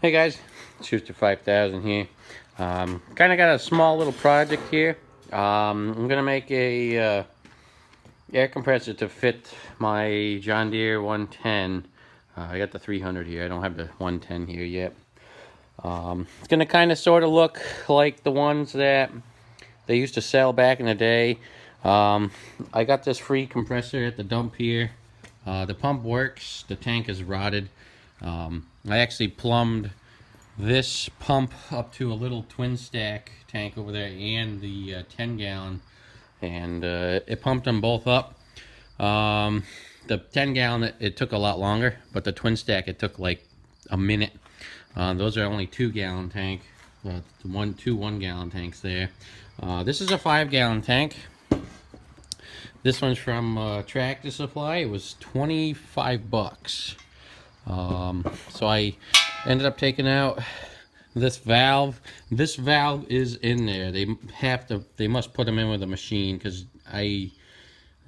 Hey guys, Shooter 5000 here. Kind of got a small little project here. I'm gonna make a air compressor to fit my John Deere 110. I got the 300 here. I don't have the 110 here yet. It's gonna kind of sort of look like the ones that they used to sell back in the day. I got this free compressor at the dump here. The pump works. The tank is rotted. I actually plumbed this pump up to a little twin stack tank over there and the 10 gallon, and it pumped them both up. The 10 gallon, it took a lot longer, but the twin stack, it took like a minute. Those are only 2 gallon tank, two 1 gallon tanks there. This is a 5 gallon tank. This one's from Tractor Supply. It was 25 bucks. So I ended up taking out this valve. This valve is in there. They must put them in with a machine, because I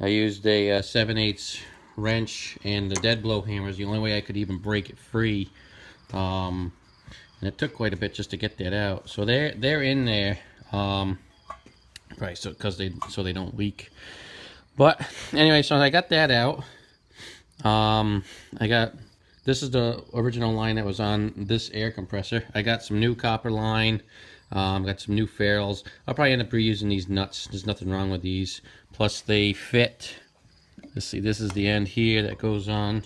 used a 7/8 wrench, and the dead blow hammer is the only way I could even break it free. And it took quite a bit just to get that out. So they're in there, right? So so they don't leak. But anyway, so I got that out. This is the original line that was on this air compressor. I got some new copper line. Got some new ferrules. I'll probably end up reusing these nuts. There's nothing wrong with these. Plus they fit. Let's see, this is the end here that goes on.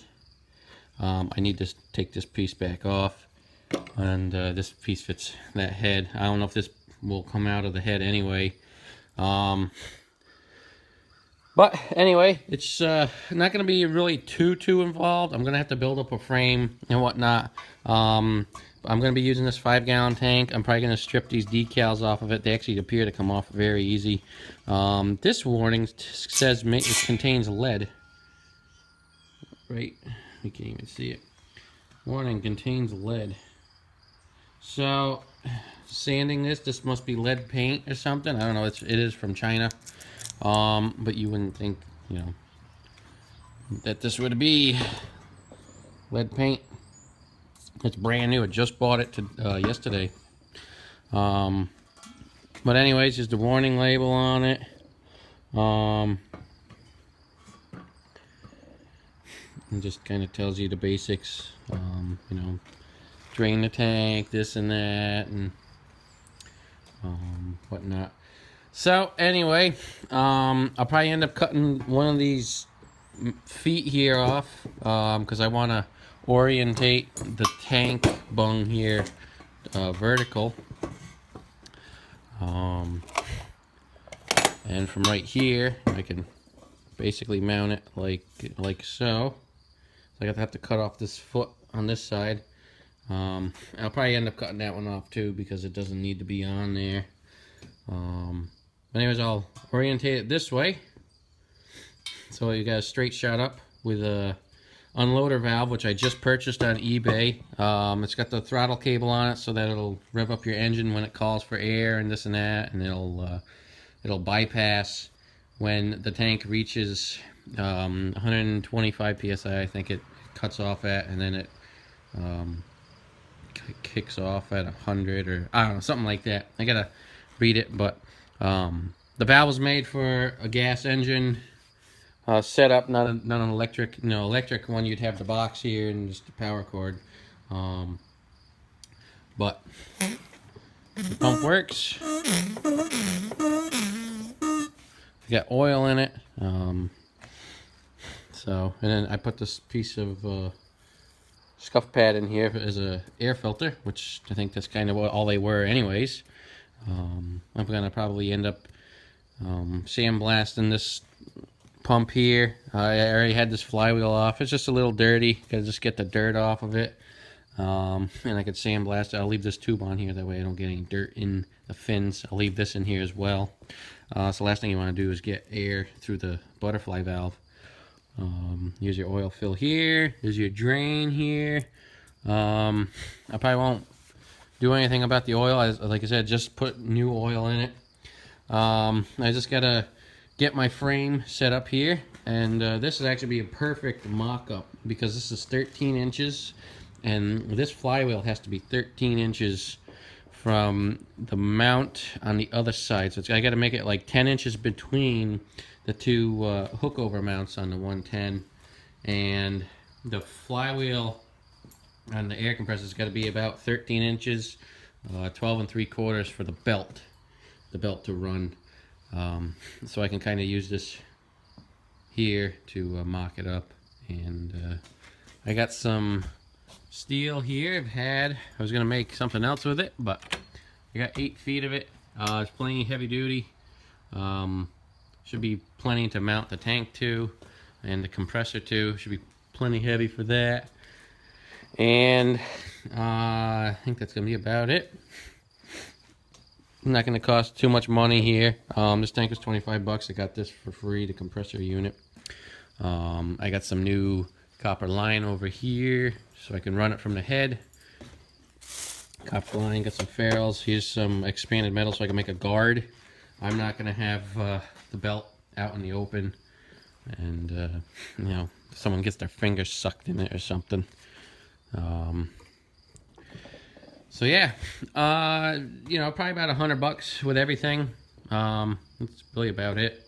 I need to take this piece back off. And this piece fits that head. I don't know if this will come out of the head anyway. But anyway, it's not going to be really too involved. I'm going to have to build up a frame and whatnot. I'm going to be using this 5 gallon tank. I'm probably going to strip these decals off of it. They actually appear to come off very easy. This warning says it contains lead. Right, you can't even see it. Warning, contains lead. So, sanding this must be lead paint or something. I don't know. It is from China. But you wouldn't think, that this would be lead paint. It's brand new. I just bought it yesterday. But anyways, there's the warning label on it. It just kind of tells you the basics. Drain the tank, this and that, and whatnot. So anyway, I'll probably end up cutting one of these feet here off, because I want to orientate the tank bung here vertical. And from right here, I can basically mount it like so. So I have to cut off this foot on this side. I'll probably end up cutting that one off too, because it doesn't need to be on there. Anyways, I'll orientate it this way. So you got a straight shot up with a unloader valve, which I just purchased on eBay. It's got the throttle cable on it, so that it'll rev up your engine when it calls for air and this and that, and it'll bypass when the tank reaches 125 psi. I think it cuts off at, and then it kicks off at 100, or I don't know, something like that. I gotta read it, but the valve was made for a gas engine setup, not an electric. Electric one, you'd have the box here and just the power cord. But the pump works. You got oil in it. And then I put this piece of scuff pad in here as a air filter, which I think that's kind of all they were anyways. I'm gonna probably end up sandblasting this pump here. I already had this flywheel off. It's just a little dirty. Gotta just get the dirt off of it. And I could sandblast it. I'll leave this tube on here, that way I don't get any dirt in the fins. I'll leave this in here as well. So the last thing you want to do is get air through the butterfly valve. Here's your oil fill here. There's your drain here. I probably won't do anything about the oil. Like I said, just put new oil in it. I just gotta get my frame set up here, and this is actually be a perfect mock-up, because this is 13 inches and this flywheel has to be 13 inches from the mount on the other side. So I got to make it like 10 inches between the two hook over mounts on the 110, and the flywheel on the air compressor has got to be about 13 inches, 12 3/4 for the belt to run. So I can kind of use this here to mock it up. And I got some steel here. I was gonna make something else with it, but I got 8 feet of it. It's plenty heavy duty. Should be plenty to mount the tank to, and the compressor to. Should be plenty heavy for that. And I think that's gonna be about it. Not gonna cost too much money here. This tank was 25 bucks. I got this for free, the compressor unit. I got some new copper line over here so I can run it from the head. Copper line, got some ferrules. Here's some expanded metal so I can make a guard. I'm not gonna have the belt out in the open, and you know, someone gets their fingers sucked in it or something. So yeah, you know, probably about $100 with everything. That's really about it.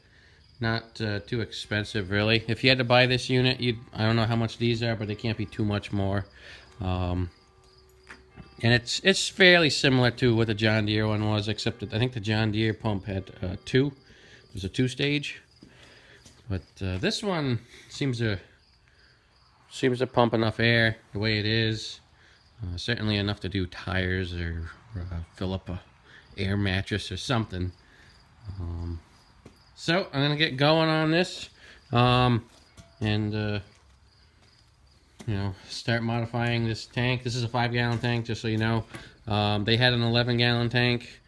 Not too expensive, really. If you had to buy this unit, I don't know how much these are, but they can't be too much more. And it's fairly similar to what the John Deere one was, except that I think the John Deere pump had 2. It was a 2-stage. But this one seems to pump enough air the way it is. Certainly enough to do tires or fill up a air mattress or something. So I'm gonna get going on this, and you know, start modifying this tank. This is a 5-gallon tank, just so you know. They had an 11-gallon tank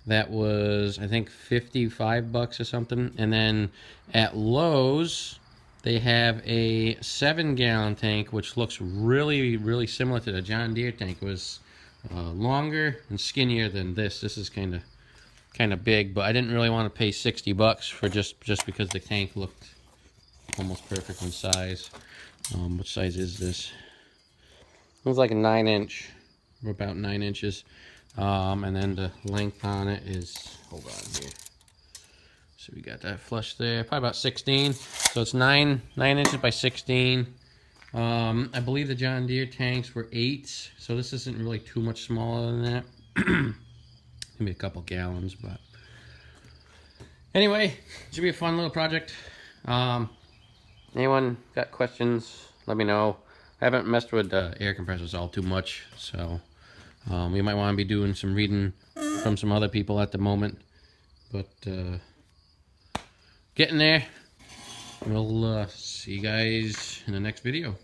that was, I think, 55 bucks or something, and then at Lowe's they have a 7-gallon tank which looks really similar to the John Deere tank. It was longer and skinnier than this. This is kind of big, but I didn't really want to pay 60 bucks for just because the tank looked almost perfect in size. What size is this? It was like a 9-inch, or about 9 inches. And then the length on it is, hold on here. So we got that flush there, probably about 16. So it's 9 inches by 16. I believe the John Deere tanks were 8, so this isn't really too much smaller than that. Maybe a couple gallons, but anyway, it should be a fun little project. Anyone got questions, let me know. I haven't messed with the air compressors all too much, so we might want to be doing some reading from some other people at the moment, but getting there. We'll see you guys in the next video.